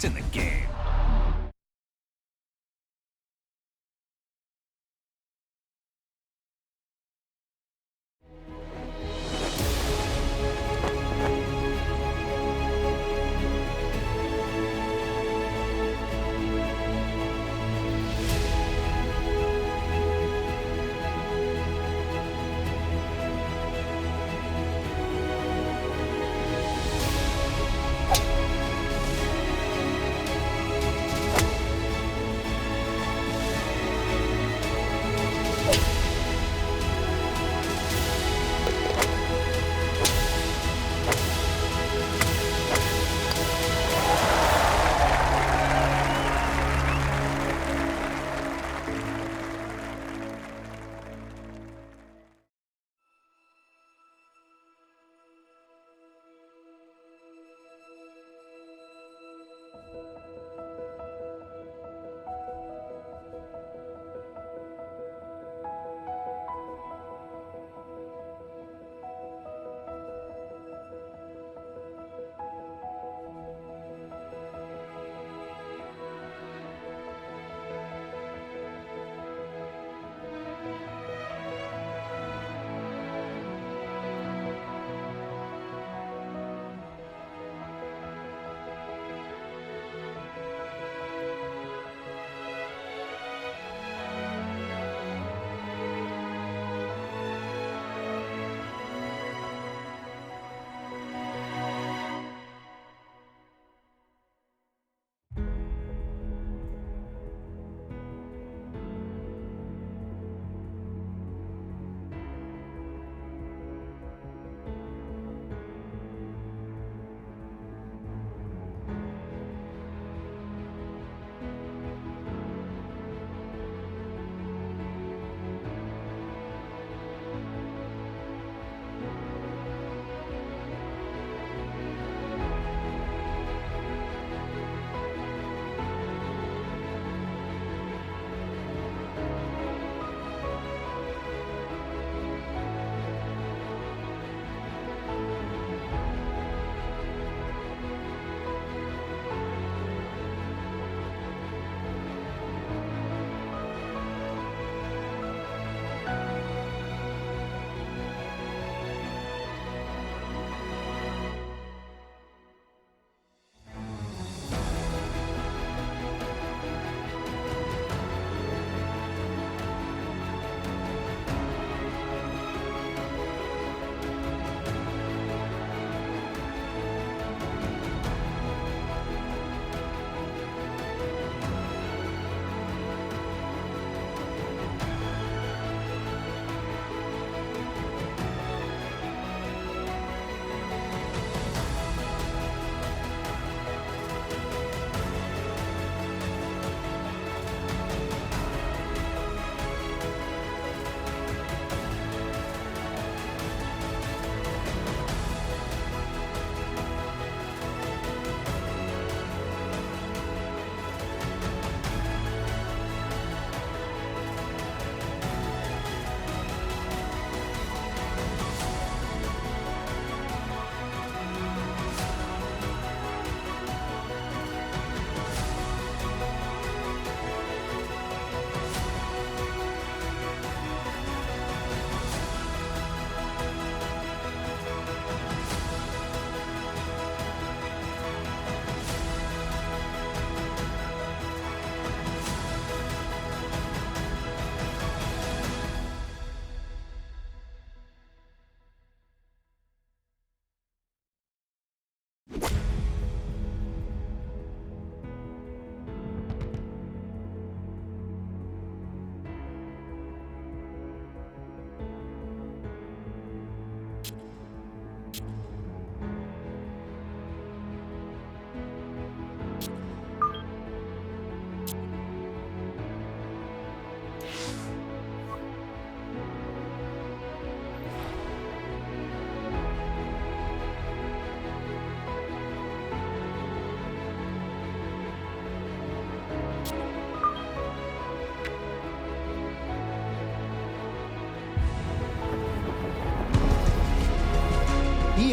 in the game.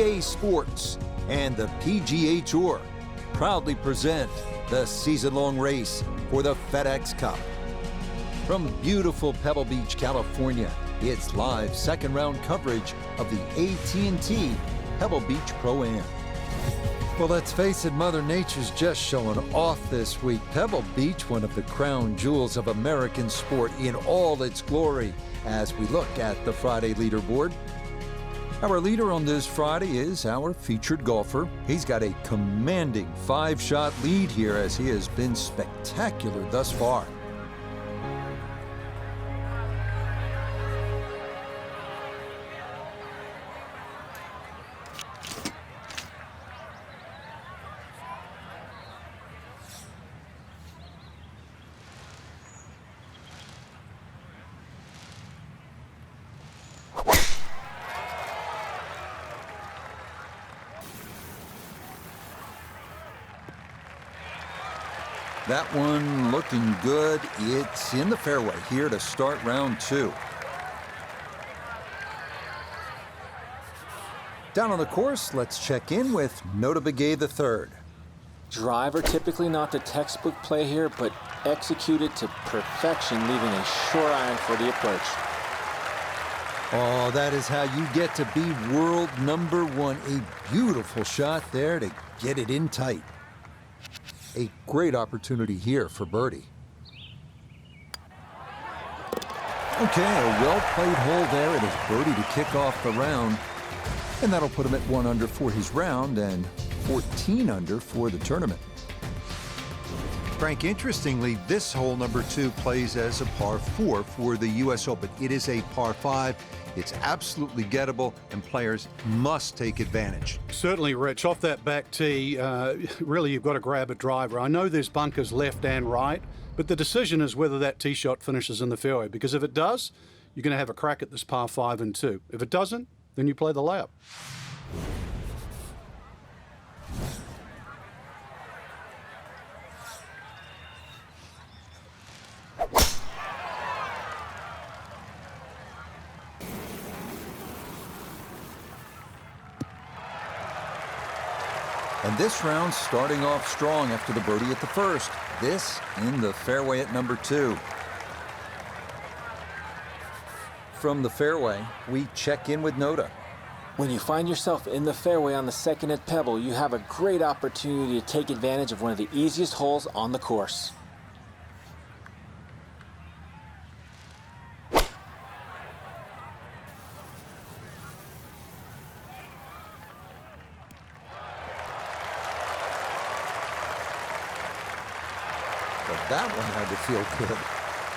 EA Sports and the PGA Tour proudly present the season-long race for the FedEx Cup. From beautiful Pebble Beach, California, it's live second-round coverage of the AT&T Pebble Beach Pro-Am. Well, let's face it, Mother Nature's just showing off this week. Pebble Beach, one of the crown jewels of American sport in all its glory, as we look at the Friday leaderboard. Our leader on this Friday is our featured golfer. He's got a commanding 5-shot lead here, as he has been spectacular thus far. That one looking good. It's in the fairway here to start round 2. Down on the course, let's check in with Nota Begay III. Driver typically not the textbook play here, but executed to perfection, leaving a short iron for the approach. Oh, that is how you get to be world number 1. A beautiful shot there to get it in tight. A great opportunity here for birdie. Okay, a well-played hole there. It is birdie to kick off the round. And that'll put him at 1 under for his round and 14 under for the tournament. Frank, interestingly, this hole number 2 plays as a par 4 for the U.S. Open. It is a par 5. It's absolutely gettable, and players must take advantage. Certainly, Rich. Off that back tee, really you've got to grab a driver. I know there's bunkers left and right, but the decision is whether that tee shot finishes in the fairway, because if it does, you're going to have a crack at this par 5 and 2. If it doesn't, then you play the layup. And this round starting off strong after the birdie at the first. This in the fairway at number 2. From the fairway, we check in with Nota. When you find yourself in the fairway on the second at Pebble, you have a great opportunity to take advantage of one of the easiest holes on the course. That one had to feel good.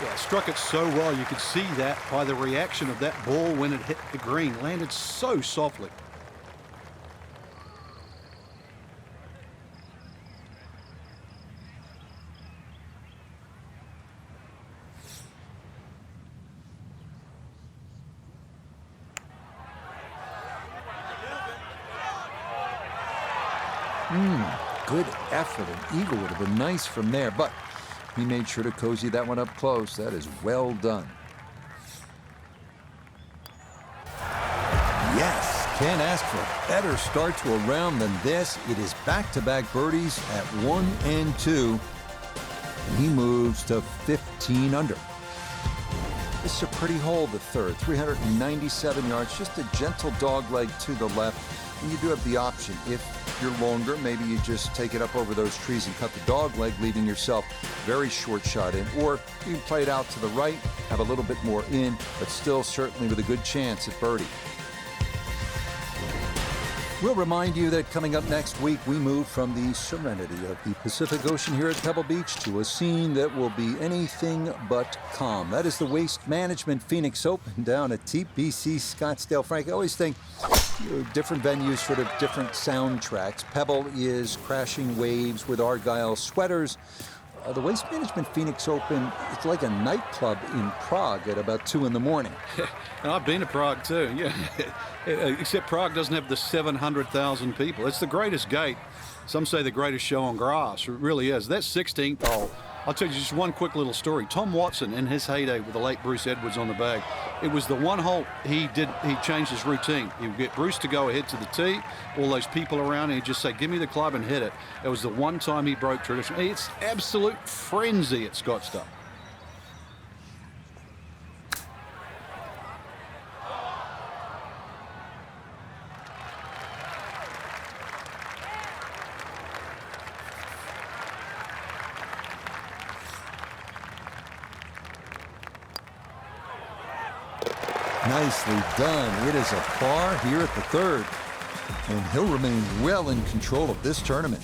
Yeah, struck it so well. You could see that by the reaction of that ball when it hit the green. Landed so softly. Good effort. An eagle would have been nice from there, but he made sure to cozy that one up close. That is well done. Yes, can't ask for a better start to a round than this. It is back-to-back birdies at 1 and 2. And he moves to 15 under. This is a pretty hole, the third. 397 yards, just a gentle dogleg to the left. And you do have the option. If you're longer, maybe you just take it up over those trees and cut the dog leg, leaving yourself very short shot in. Or you can play it out to the right, have a little bit more in, but still certainly with a good chance at birdie. We'll remind you that coming up next week, we move from the serenity of the Pacific Ocean here at Pebble Beach to a scene that will be anything but calm. That is the Waste Management Phoenix Open down at TPC Scottsdale. Frank, I always think different venues, sort of different soundtracks. Pebble is crashing waves with Argyle sweaters. The Waste Management Phoenix Open, it's like a nightclub in Prague at about 2 in the morning. And I've been to Prague too, yeah. Except Prague doesn't have the 700,000 people. It's the greatest gate. Some say the greatest show on grass. It really is. That 16th hole, I'll tell you just one quick little story. Tom Watson, in his heyday with the late Bruce Edwards on the bag, it was the one hole he changed his routine. He would get Bruce to go ahead to the tee, all those people around, and he'd just say, give me the club and hit it. It was the one time he broke tradition. It's absolute frenzy at Scottsdale. Nicely done. It is a par here at the third, and he'll remain well in control of this tournament.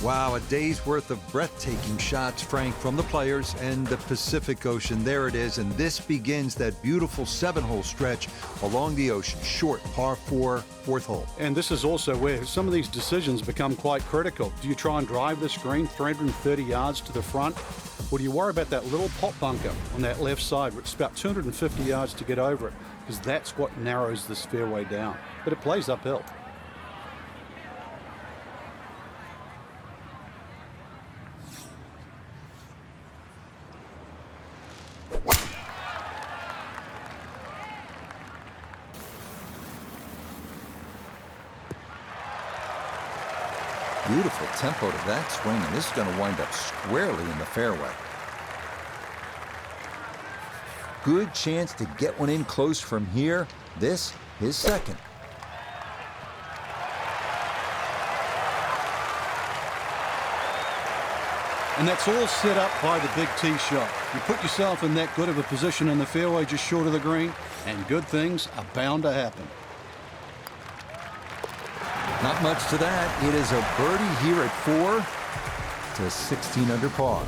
Wow, a day's worth of breathtaking shots, Frank, from the players and the Pacific Ocean. There it is, and this begins that beautiful 7-hole stretch along the ocean. Short par 4, fourth hole. And this is also where some of these decisions become quite critical. Do you try and drive this green 330 yards to the front? Or do you worry about that little pop bunker on that left side, which is about 250 yards to get over it? Because that's what narrows this fairway down. But it plays uphill. Beautiful tempo to that swing, and this is going to wind up squarely in the fairway. Good chance to get one in close from here. This, his second. And that's all set up by the big tee shot. You put yourself in that good of a position in the fairway just short of the green, and good things are bound to happen. Not much to that. It is a birdie here at 4 to 16 under par.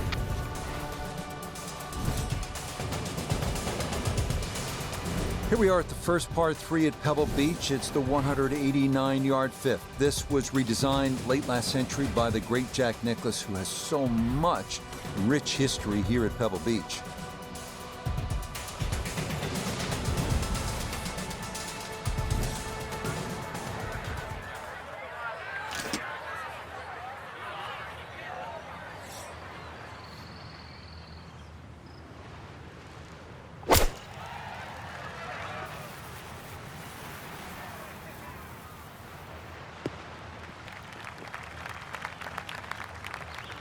Here we are at the first par 3 at Pebble Beach. It's the 189-yard fifth. This was redesigned late last century by the great Jack Nicklaus, who has so much rich history here at Pebble Beach.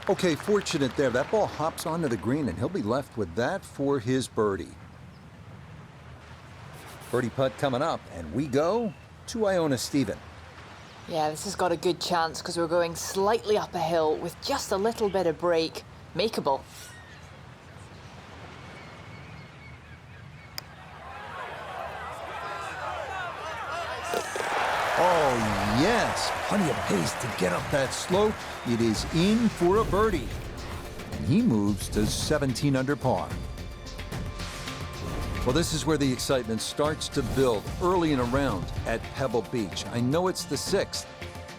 Okay, fortunate there. That ball hops onto the green, and he'll be left with that for his birdie. Birdie putt coming up, and we go to Iona Stephen. Yeah, this has got a good chance because we're going slightly up a hill with just a little bit of break. Makeable. Oh, yes. Plenty of pace to get up that slope. It is in for a birdie. He moves to 17 under par. Well, this is where the excitement starts to build early in a round at Pebble Beach. I know it's the 6th,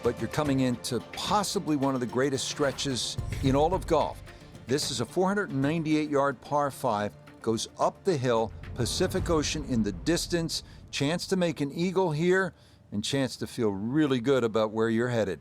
but you're coming into possibly one of the greatest stretches in all of golf. This is a 498-yard par 5, goes up the hill, Pacific Ocean in the distance, chance to make an eagle here, and chance to feel really good about where you're headed.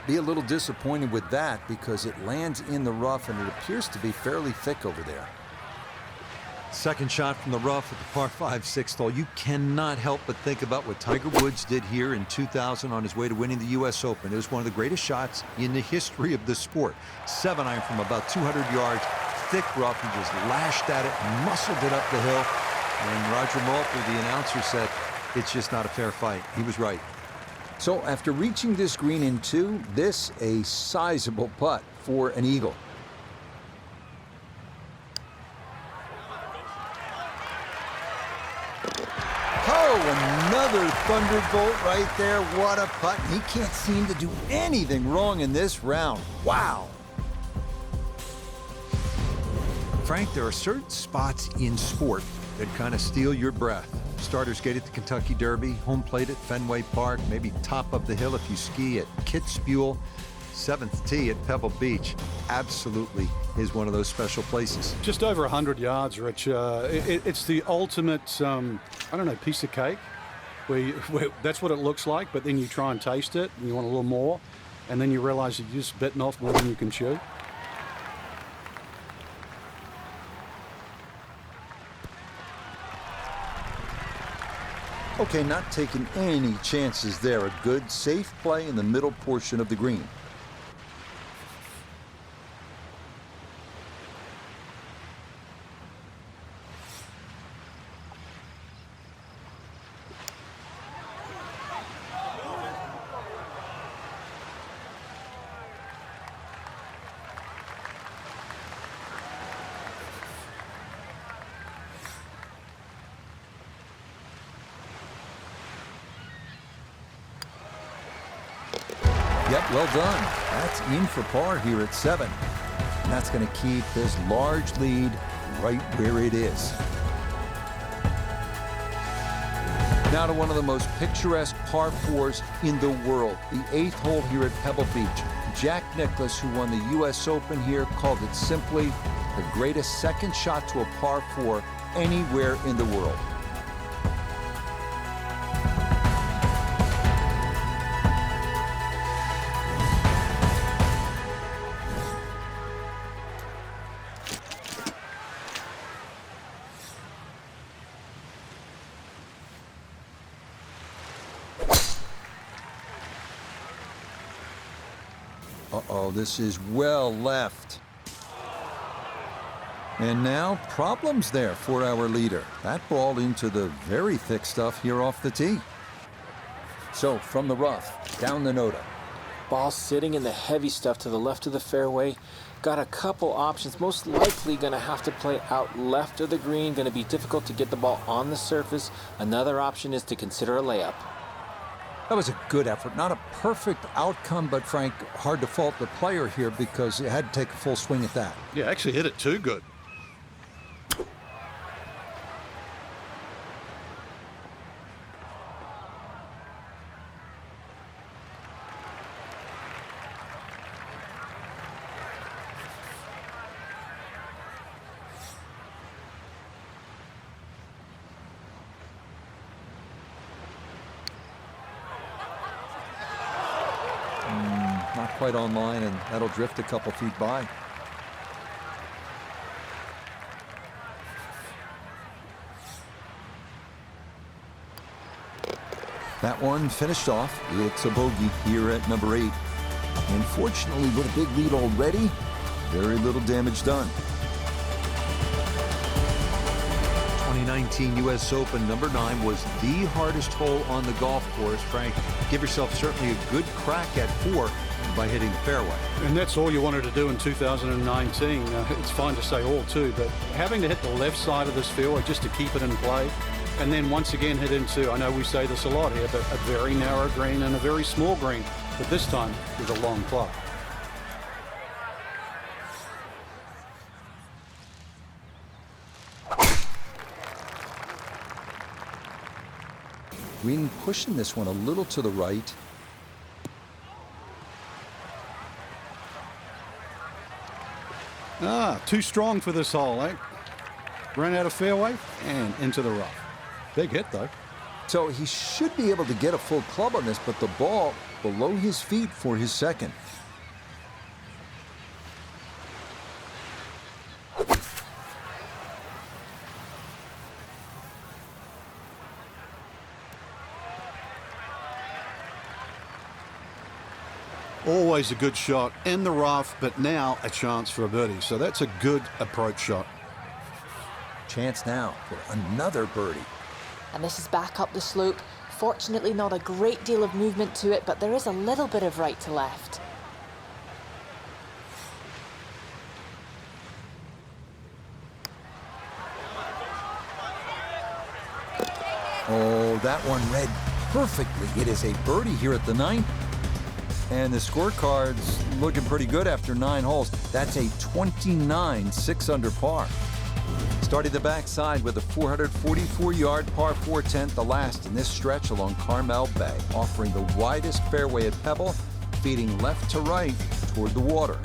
Be a little disappointed with that because it lands in the rough and it appears to be fairly thick over there. Second shot from the rough at the par 5 6th hole. You cannot help but think about what Tiger Woods did here in 2000 on his way to winning the U.S. Open. It was one of the greatest shots in the history of the sport. 7-iron from about 200 yards, thick rough. He just lashed at it, muscled it up the hill. And Roger Maltby, the announcer, said, it's just not a fair fight. He was right. So after reaching this green in 2, this a sizable putt for an eagle. Oh, another thunderbolt right there. What a putt. He can't seem to do anything wrong in this round. Wow. Frank, there are certain spots in sport They'd kind of steal your breath. Starters gate at the Kentucky Derby, home plate at Fenway Park, maybe top of the hill if you ski at Kitzbühel. 7th tee at Pebble Beach absolutely is one of those special places. Just over 100 yards, Rich. It's the ultimate, I don't know, piece of cake. Where that's what it looks like, but then you try and taste it, and you want a little more, and then you realize you've just bitten off more than you can chew. Okay, not taking any chances there. A good, safe play in the middle portion of the green. Yep, well done. That's in for par here at 7. And that's going to keep this large lead right where it is. Now to one of the most picturesque par 4s in the world, the 8th hole here at Pebble Beach. Jack Nicklaus, who won the U.S. Open here, called it simply the greatest second shot to a par 4 anywhere in the world. Uh-oh, this is well left. And now problems there for our leader. That ball into the very thick stuff here off the tee. So from the rough, down the Noda. Ball sitting in the heavy stuff to the left of the fairway. Got a couple options. Most likely going to have to play out left of the green. Going to be difficult to get the ball on the surface. Another option is to consider a layup. That was a good effort. Not a perfect outcome, but Frank, hard to fault the player here because it had to take a full swing at that. Yeah, actually hit it too good. Not quite online, and that'll drift a couple feet by. That one finished off. It's a bogey here at number 8. Unfortunately, with a big lead already, very little damage done. 2019 U.S. Open number 9 was the hardest hole on the golf course. Frank, give yourself certainly a good crack at 4 by hitting the fairway. And that's all you wanted to do in 2019. It's fine to say all too, but having to hit the left side of this fairway just to keep it in play, and then once again hit into, I know we say this a lot here, but a very narrow green and a very small green, but this time with a long club. Green pushing this one a little to the right. Too strong for this hole, eh? Ran out of fairway and into the rough. Big hit, though. So he should be able to get a full club on this, but the ball below his feet for his second. Always a good shot in the rough, but now a chance for a birdie. So that's a good approach shot. Chance now for another birdie. And this is back up the slope. Fortunately, not a great deal of movement to it, but there is a little bit of right to left. Oh, that one read perfectly. It is a birdie here at the 9th. And the scorecard's looking pretty good after 9 holes. That's a 29 6 under par. Starting the backside with a 444-yard par 4 10th, the last in this stretch along Carmel Bay, offering the widest fairway at Pebble, feeding left to right toward the water.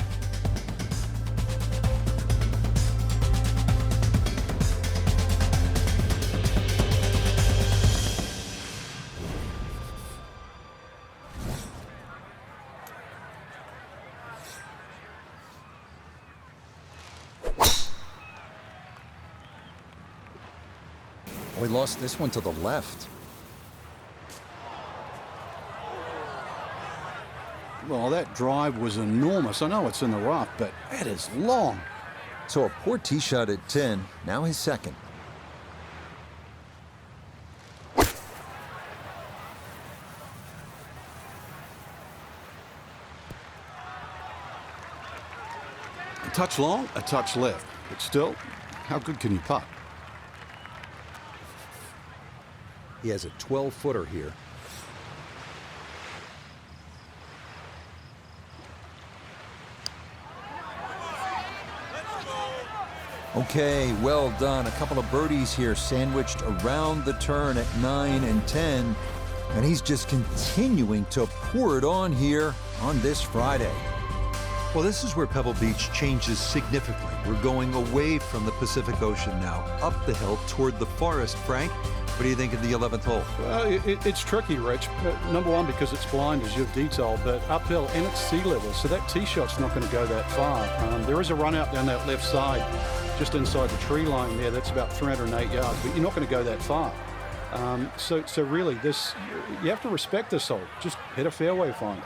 Oh, he lost this one to the left. Well, that drive was enormous. I know it's in the rough, but that is long. So a poor tee shot at 10, now his second. A touch long, a touch left. But still, how good can you putt? He has a 12-footer here. Okay, well done. A couple of birdies here sandwiched around the turn at 9 and 10. And he's just continuing to pour it on here on this Friday. Well, this is where Pebble Beach changes significantly. We're going away from the Pacific Ocean now, up the hill toward the forest. Frank, what do you think of the 11th hole? Well, it's tricky, Rich. Number one, because it's blind, as you've detailed, but uphill and it's sea level, so that tee shot's not going to go that far. There is a run out down that left side, just inside the tree line there. That's about 308 yards, but you're not going to go that far. So really, you have to respect this hole. Just hit a fairway finder.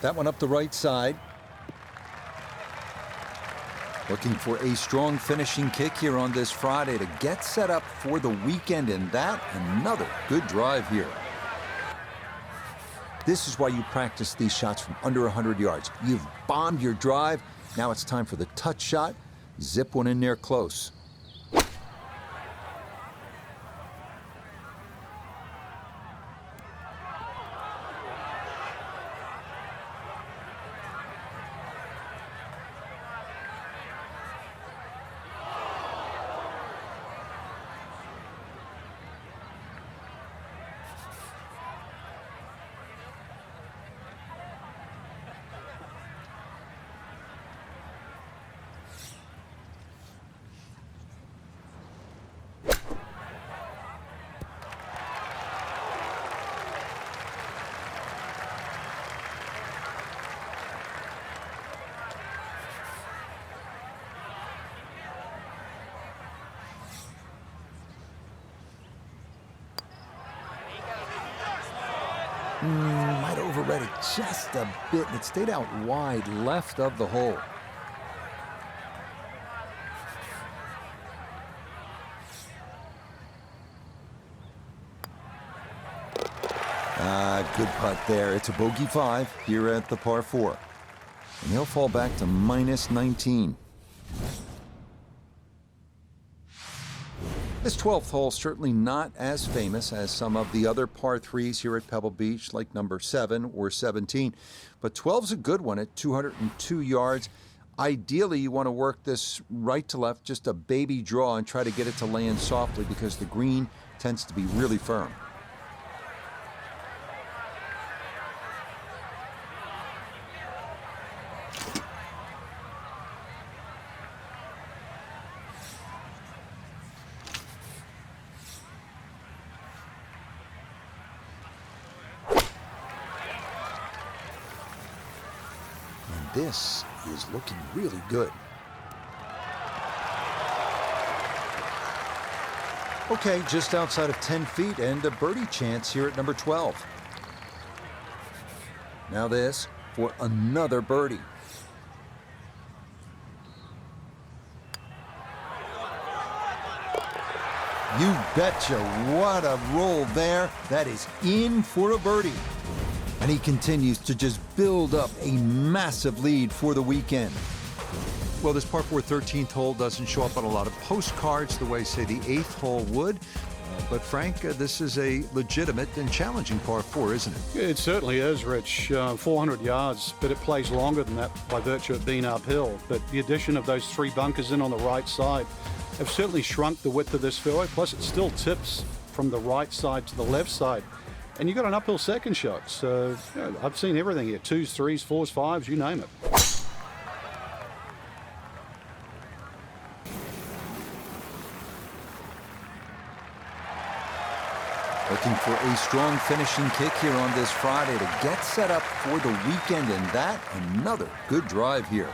That one up the right side. Looking for a strong finishing kick here on this Friday to get set up for the weekend, and that another good drive here. This is why you practice these shots from under 100 yards. You've bombed your drive. Now it's time for the touch shot. Zip one in there close. Might have overread it just a bit. It stayed out wide left of the hole. Good putt there. It's a bogey 5 here at the par 4. And he'll fall back to minus 19. This 12th hole certainly not as famous as some of the other par 3s here at Pebble Beach, like number 7 or 17. But 12's a good one at 202 yards. Ideally, you want to work this right to left, just a baby draw, and try to get it to land softly because the green tends to be really firm. This is looking really good. Okay, just outside of 10 feet and a birdie chance here at number 12. Now this for another birdie. You betcha, what a roll there. That is in for a birdie. And he continues to just build up a massive lead for the weekend. Well, this par 4 13th hole doesn't show up on a lot of postcards the way, say, the 8th hole would. But Frank, this is a legitimate and challenging par 4, isn't it? It certainly is, Rich. 400 yards, but it plays longer than that by virtue of being uphill. But the addition of those 3 bunkers in on the right side have certainly shrunk the width of this fairway. Plus, it still tips from the right side to the left side. And you've got an uphill second shot. So I've seen everything here. 2s, 3s, 4s, 5s, you name it. Looking for a strong finishing kick here on this Friday to get set up for the weekend, and that another good drive here.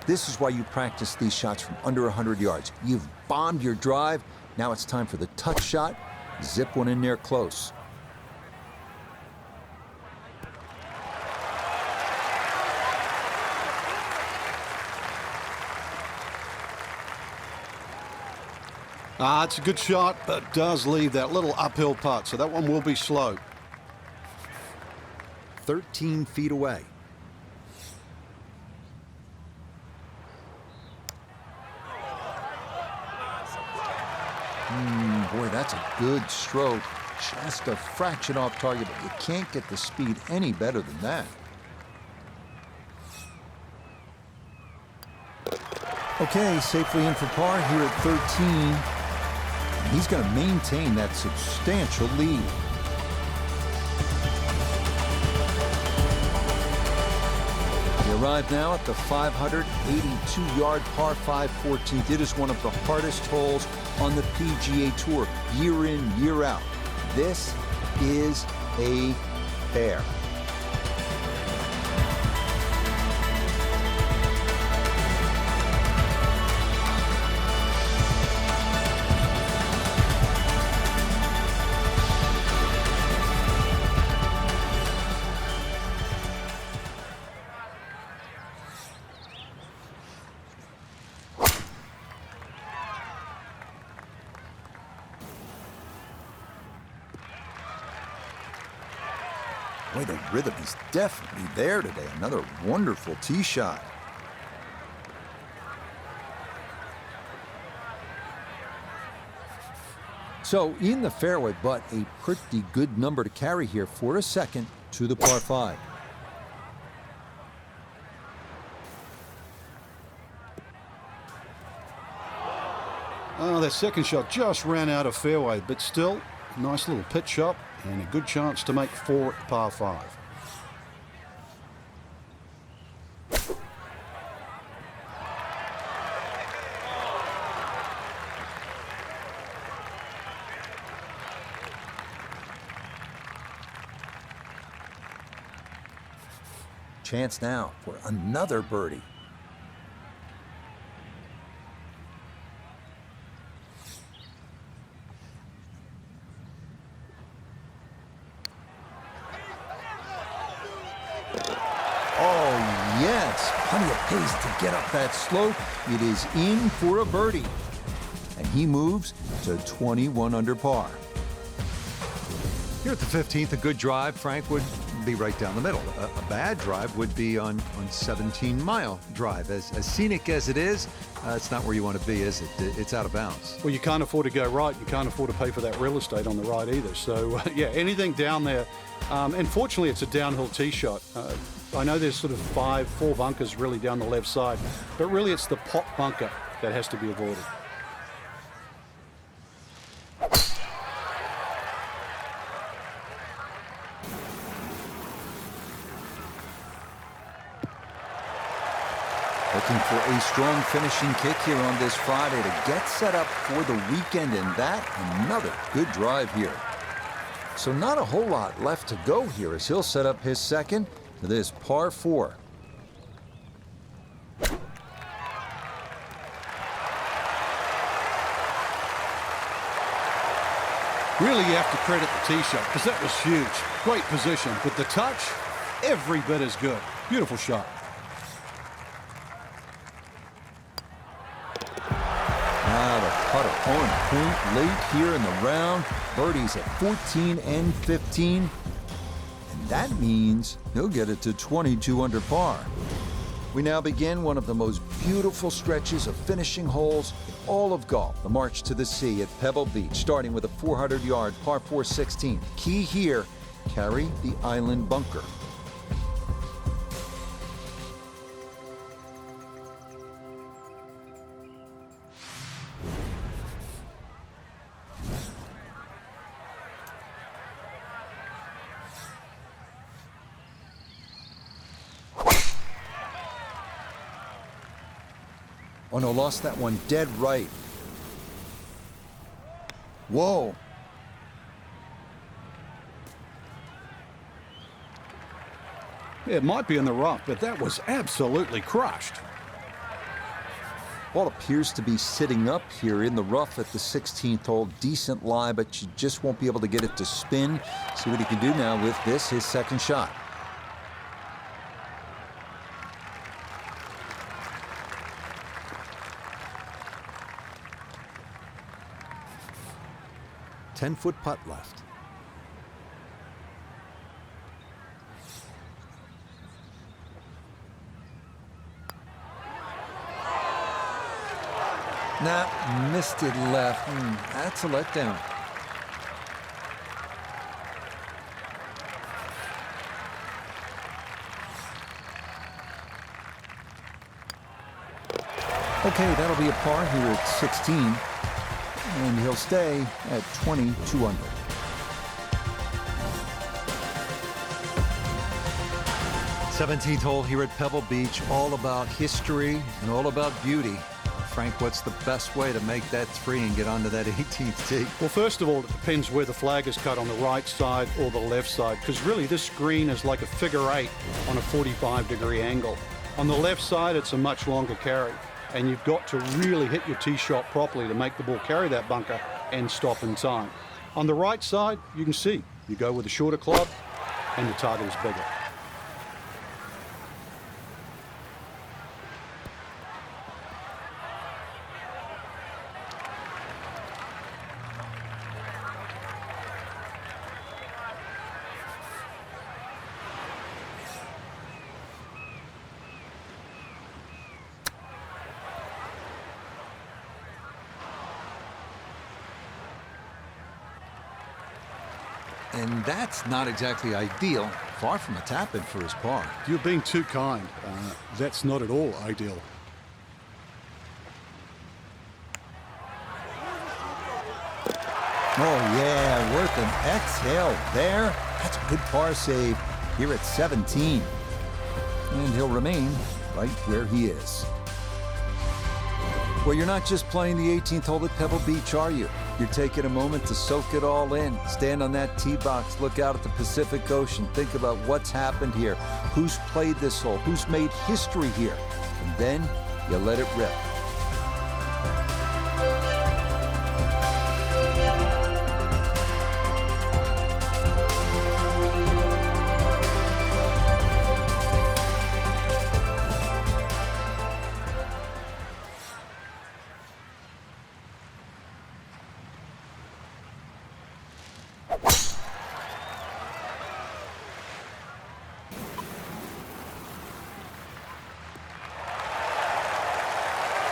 This is why you practice these shots from under 100 yards. You've bombed your drive. Now it's time for the touch shot. Zip one in there close. It's a good shot, but does leave that little uphill putt, so that one will be slow. 13 feet away. Boy, that's a good stroke. Just a fraction off target, but you can't get the speed any better than that. Okay, safely in for par here at 13. He's going to maintain that substantial lead. We arrive now at the 582-yard par 5 14th. It is one of the hardest holes on the PGA Tour, year in, year out. This is a bear. Boy, the rhythm is definitely there today. Another wonderful tee shot. So in the fairway, but a pretty good number to carry here for a second to the par 5. Oh, that second shot just ran out of fairway, but still, nice little pitch shot and a good chance to make 4 at par 5. Chance now for another birdie. Oh, yes, plenty of pace to get up that slope. It is in for a birdie. And he moves to 21 under par. Here at the 15th, a good drive, Frank, would be right down the middle. A bad drive would be on 17-mile drive. As scenic as it is, it's not where you want to be, is it? It's out of bounds. Well, you can't afford to go right. You can't afford to pay for that real estate on the right either. So, yeah, anything down there. And fortunately, it's a downhill tee shot. I know there's sort of 4 bunkers really down the left side, but really it's the pot bunker that has to be avoided. Looking for a strong finishing kick here on this Friday to get set up for the weekend, and that another good drive here. So not a whole lot left to go here as he'll set up his second to this par 4. Really, you have to credit the tee shot because that was huge. Great position, but the touch, every bit as good. Beautiful shot. Now the putter on point late here in the round. Birdies at 14 and 15. And that means he'll get it to 22 under par. We now begin one of the most beautiful stretches of finishing holes in all of golf, the March to the Sea at Pebble Beach, starting with a 400-yard par 4 16. Key here, carry the island bunker. Oh no, lost that one dead right. Whoa. It might be in the rough, but that was absolutely crushed. Ball appears to be sitting up here in the rough at the 16th hole. Decent lie, but you just won't be able to get it to spin. See what he can do now with this, his second shot. Ten-foot putt left. Nah, missed it left. That's a letdown. Okay, that'll be a par here at 16. And he'll stay at 22 under. Seventeenth hole here at Pebble Beach, all about history and all about beauty. Frank, what's the best way to make that three and get onto that 18th tee? Well, first of all, it depends where the flag is cut, on the right side or the left side, because really this green is like a figure eight on a 45-degree angle. On the left side, it's a much longer carry, and you've got to really hit your tee shot properly to make the ball carry that bunker and stop in time. On the right side, you can see, you go with a shorter club and the target is bigger. And that's not exactly ideal. Far from a tap-in for his par. You're being too kind. That's not at all ideal. Oh, yeah, worth an exhale there. That's a good par save here at 17. And he'll remain right where he is. Well, you're not just playing the 18th hole at Pebble Beach, are you? You're taking a moment to soak it all in. Stand on that tee box, look out at the Pacific Ocean, think about what's happened here, who's played this hole, who's made history here, and then you let it rip.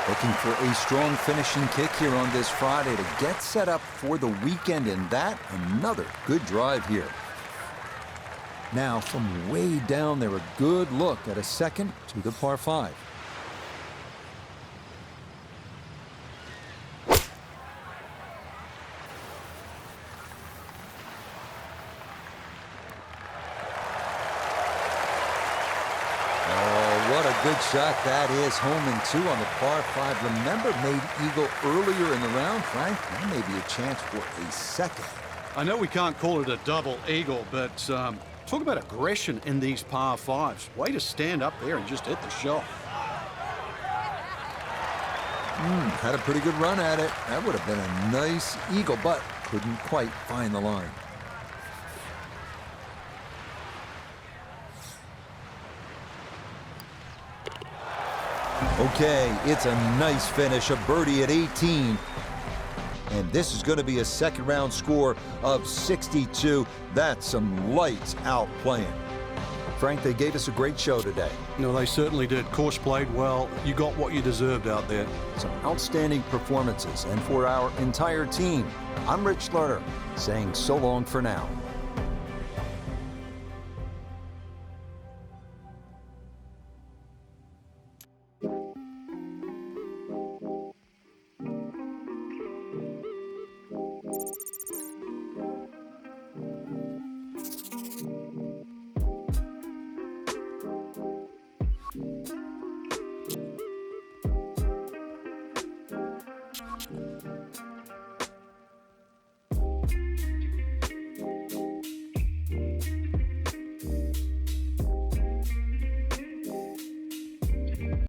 Looking for a strong finishing kick here on this Friday to get set up for the weekend, and that another good drive here. Now from way down there, a good look at a second to the par 5. Good shot that is. Home and 2 on the par 5. Remember, made eagle earlier in the round, Frank. That may be a chance for a second. I know we can't call it a double eagle, but talk about aggression in these par 5s. Way to stand up there and just hit the shot. Had a pretty good run at it. That would have been a nice eagle, but couldn't quite find the line. Okay, it's a nice finish, a birdie at 18. And this is going to be a second round score of 62. That's some lights out playing. Frank, they gave us a great show today. No, they certainly did. Course played well. You got what you deserved out there. Some outstanding performances. And for our entire team, I'm Rich Lerner, saying so long for now.